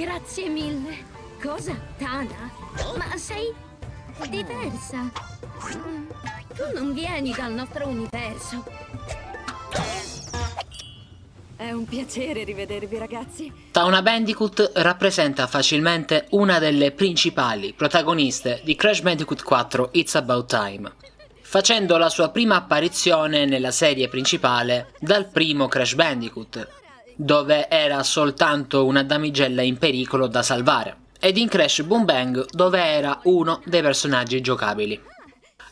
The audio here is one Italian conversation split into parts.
Grazie mille. Cosa? Tana? Ma sei diversa. Tu non vieni dal nostro universo. È un piacere rivedervi, ragazzi. Tawna Bandicoot rappresenta facilmente una delle principali protagoniste di Crash Bandicoot 4 It's About Time, facendo la sua prima apparizione nella serie principale dal primo Crash Bandicoot, dove era soltanto una damigella in pericolo da salvare, ed in Crash Boom Bang, dove era uno dei personaggi giocabili.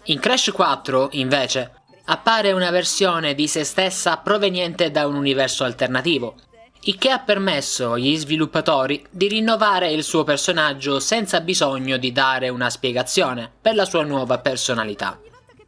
In Crash 4, invece, appare una versione di se stessa proveniente da un universo alternativo, il che ha permesso agli sviluppatori di rinnovare il suo personaggio senza bisogno di dare una spiegazione per la sua nuova personalità.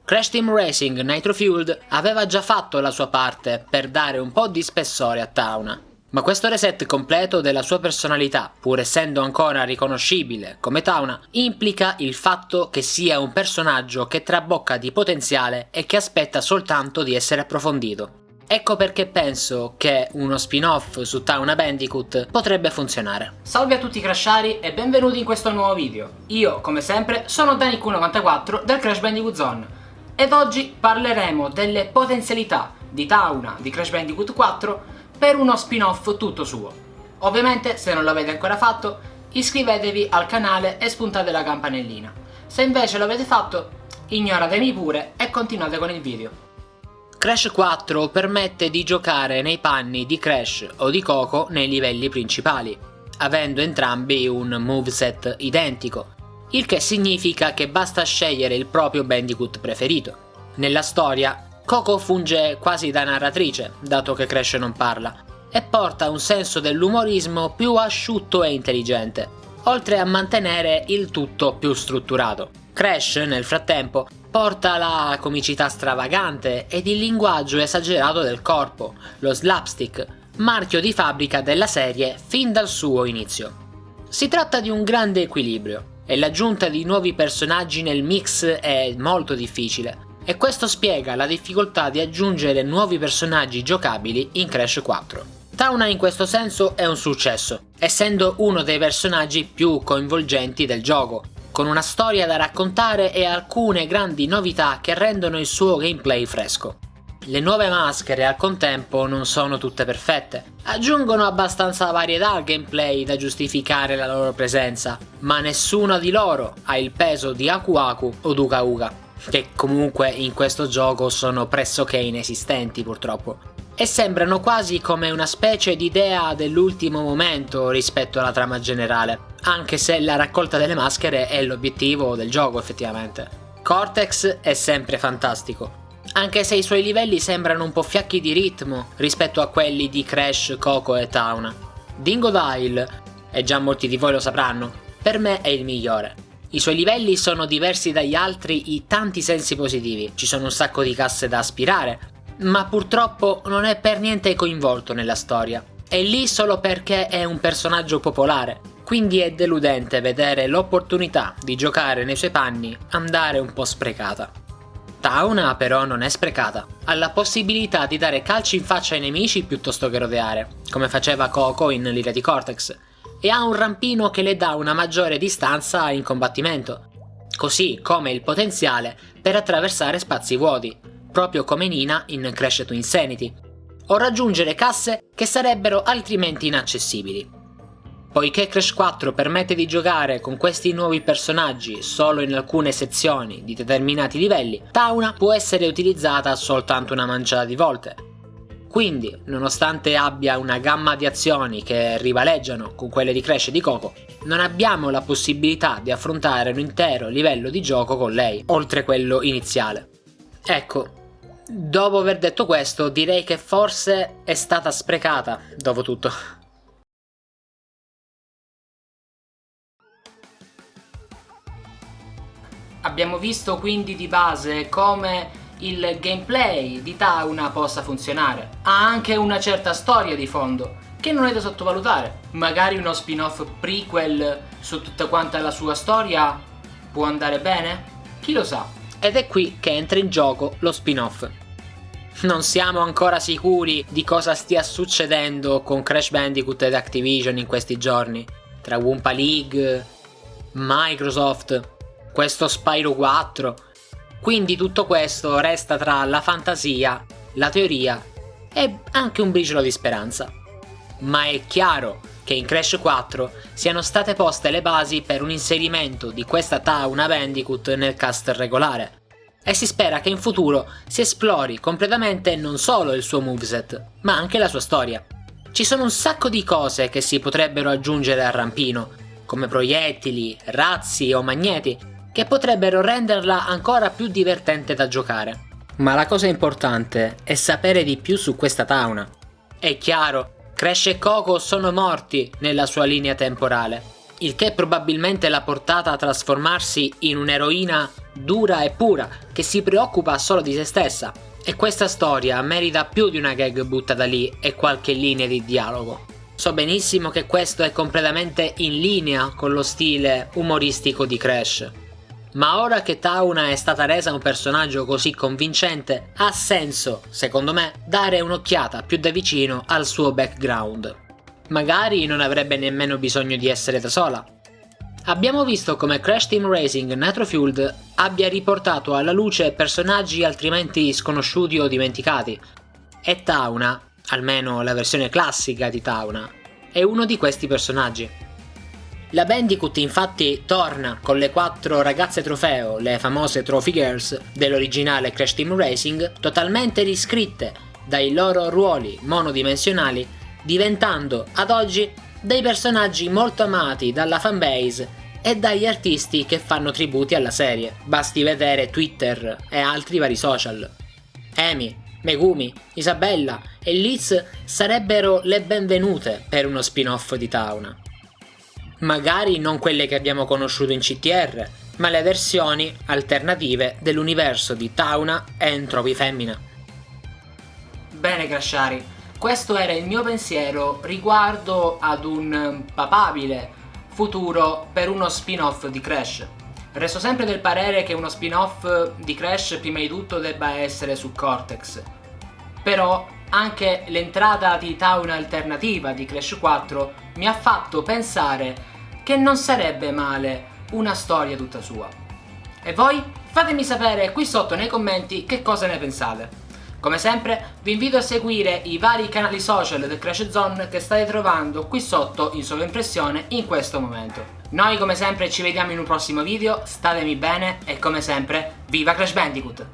Crash Team Racing Nitro Fueled aveva già fatto la sua parte per dare un po' di spessore a Tawna, ma questo reset completo della sua personalità, pur essendo ancora riconoscibile come Tawna, implica il fatto che sia un personaggio che trabocca di potenziale e che aspetta soltanto di essere approfondito. Ecco perché penso che uno spin-off su Tawna Bandicoot potrebbe funzionare. Salve a tutti crashari e benvenuti in questo nuovo video. Io, come sempre, sono DaniQ94 del Crash Bandicoot Zone ed oggi parleremo delle potenzialità di Tawna di Crash Bandicoot 4 per uno spin-off tutto suo. Ovviamente, se non l'avete ancora fatto, iscrivetevi al canale e spuntate la campanellina. Se invece l'avete fatto, ignoratemi pure e continuate con il video. Crash 4 permette di giocare nei panni di Crash o di Coco nei livelli principali, avendo entrambi un moveset identico, il che significa che basta scegliere il proprio Bandicoot preferito. Nella storia, Coco funge quasi da narratrice, dato che Crash non parla, e porta un senso dell'umorismo più asciutto e intelligente, oltre a mantenere il tutto più strutturato. Crash, nel frattempo, porta la comicità stravagante ed il linguaggio esagerato del corpo, lo slapstick, marchio di fabbrica della serie fin dal suo inizio. Si tratta di un grande equilibrio, e l'aggiunta di nuovi personaggi nel mix è molto difficile, e questo spiega la difficoltà di aggiungere nuovi personaggi giocabili in Crash 4. Tawna in questo senso è un successo, essendo uno dei personaggi più coinvolgenti del gioco, con una storia da raccontare e alcune grandi novità che rendono il suo gameplay fresco. Le nuove maschere al contempo non sono tutte perfette, aggiungono abbastanza varietà al gameplay da giustificare la loro presenza, ma nessuna di loro ha il peso di Aku Aku o Duka Uka, che comunque in questo gioco sono pressoché inesistenti purtroppo, e sembrano quasi come una specie di idea dell'ultimo momento rispetto alla trama generale, anche se la raccolta delle maschere è l'obiettivo del gioco effettivamente. Cortex è sempre fantastico, anche se i suoi livelli sembrano un po' fiacchi di ritmo rispetto a quelli di Crash, Coco e Tawna. Dingodile, e già molti di voi lo sapranno, per me è il migliore. I suoi livelli sono diversi dagli altri in tanti sensi positivi, ci sono un sacco di casse da aspirare, ma purtroppo non è per niente coinvolto nella storia. È lì solo perché è un personaggio popolare, quindi è deludente vedere l'opportunità di giocare nei suoi panni andare un po' sprecata. Tawna però non è sprecata, ha la possibilità di dare calci in faccia ai nemici piuttosto che rodeare, come faceva Coco in l'ira di Cortex, e ha un rampino che le dà una maggiore distanza in combattimento, così come il potenziale per attraversare spazi vuoti, proprio come Nina in Crash to Insanity, o raggiungere casse che sarebbero altrimenti inaccessibili. Poiché Crash 4 permette di giocare con questi nuovi personaggi solo in alcune sezioni di determinati livelli, Tawna può essere utilizzata soltanto una manciata di volte. Quindi, nonostante abbia una gamma di azioni che rivaleggiano con quelle di Crash e di Coco, non abbiamo la possibilità di affrontare un intero livello di gioco con lei, oltre quello iniziale. Ecco, dopo aver detto questo, direi che forse è stata sprecata, dopo tutto. Abbiamo visto quindi di base come il gameplay di Tawna possa funzionare. Ha anche una certa storia di fondo, che non è da sottovalutare. Magari uno spin-off prequel su tutta quanta la sua storia può andare bene? Chi lo sa? Ed è qui che entra in gioco lo spin-off. Non siamo ancora sicuri di cosa stia succedendo con Crash Bandicoot ed Activision in questi giorni, tra Wumpa League, Microsoft, questo Spyro 4. Quindi tutto questo resta tra la fantasia, la teoria e anche un briciolo di speranza. Ma è chiaro che in Crash 4 siano state poste le basi per un inserimento di questa Tauna Bandicoot nel cast regolare, e si spera che in futuro si esplori completamente non solo il suo moveset, ma anche la sua storia. Ci sono un sacco di cose che si potrebbero aggiungere al rampino, come proiettili, razzi o magneti, che potrebbero renderla ancora più divertente da giocare. Ma la cosa importante è sapere di più su questa Tauna. È chiaro, Crash e Coco sono morti nella sua linea temporale, il che probabilmente l'ha portata a trasformarsi in un'eroina dura e pura che si preoccupa solo di se stessa, e questa storia merita più di una gag buttata lì e qualche linea di dialogo. So benissimo che questo è completamente in linea con lo stile umoristico di Crash, ma ora che Tauna è stata resa un personaggio così convincente, ha senso, secondo me, dare un'occhiata più da vicino al suo background. Magari non avrebbe nemmeno bisogno di essere da sola. Abbiamo visto come Crash Team Racing Nitro Fueled abbia riportato alla luce personaggi altrimenti sconosciuti o dimenticati, e Tauna, almeno la versione classica di Tauna, è uno di questi personaggi. La Bandicoot infatti torna con le 4 ragazze trofeo, le famose Trophy Girls dell'originale Crash Team Racing, totalmente riscritte dai loro ruoli monodimensionali, diventando ad oggi dei personaggi molto amati dalla fanbase e dagli artisti che fanno tributi alla serie. Basti vedere Twitter e altri vari social. Amy, Megumi, Isabella e Liz sarebbero le benvenute per uno spin-off di Tauna. Magari non quelle che abbiamo conosciuto in CTR, ma le versioni alternative dell'universo di Tauna e Entropy Femmina. Bene Crashari, questo era il mio pensiero riguardo ad un papabile futuro per uno spin-off di Crash. Resto sempre del parere che uno spin-off di Crash prima di tutto debba essere su Cortex, però anche l'entrata di Tauna alternativa di Crash 4 mi ha fatto pensare che non sarebbe male una storia tutta sua. E voi? Fatemi sapere qui sotto nei commenti che cosa ne pensate. Come sempre vi invito a seguire i vari canali social del Crash Zone che state trovando qui sotto in sovraimpressione in questo momento. Noi come sempre ci vediamo in un prossimo video, statemi bene e come sempre viva Crash Bandicoot!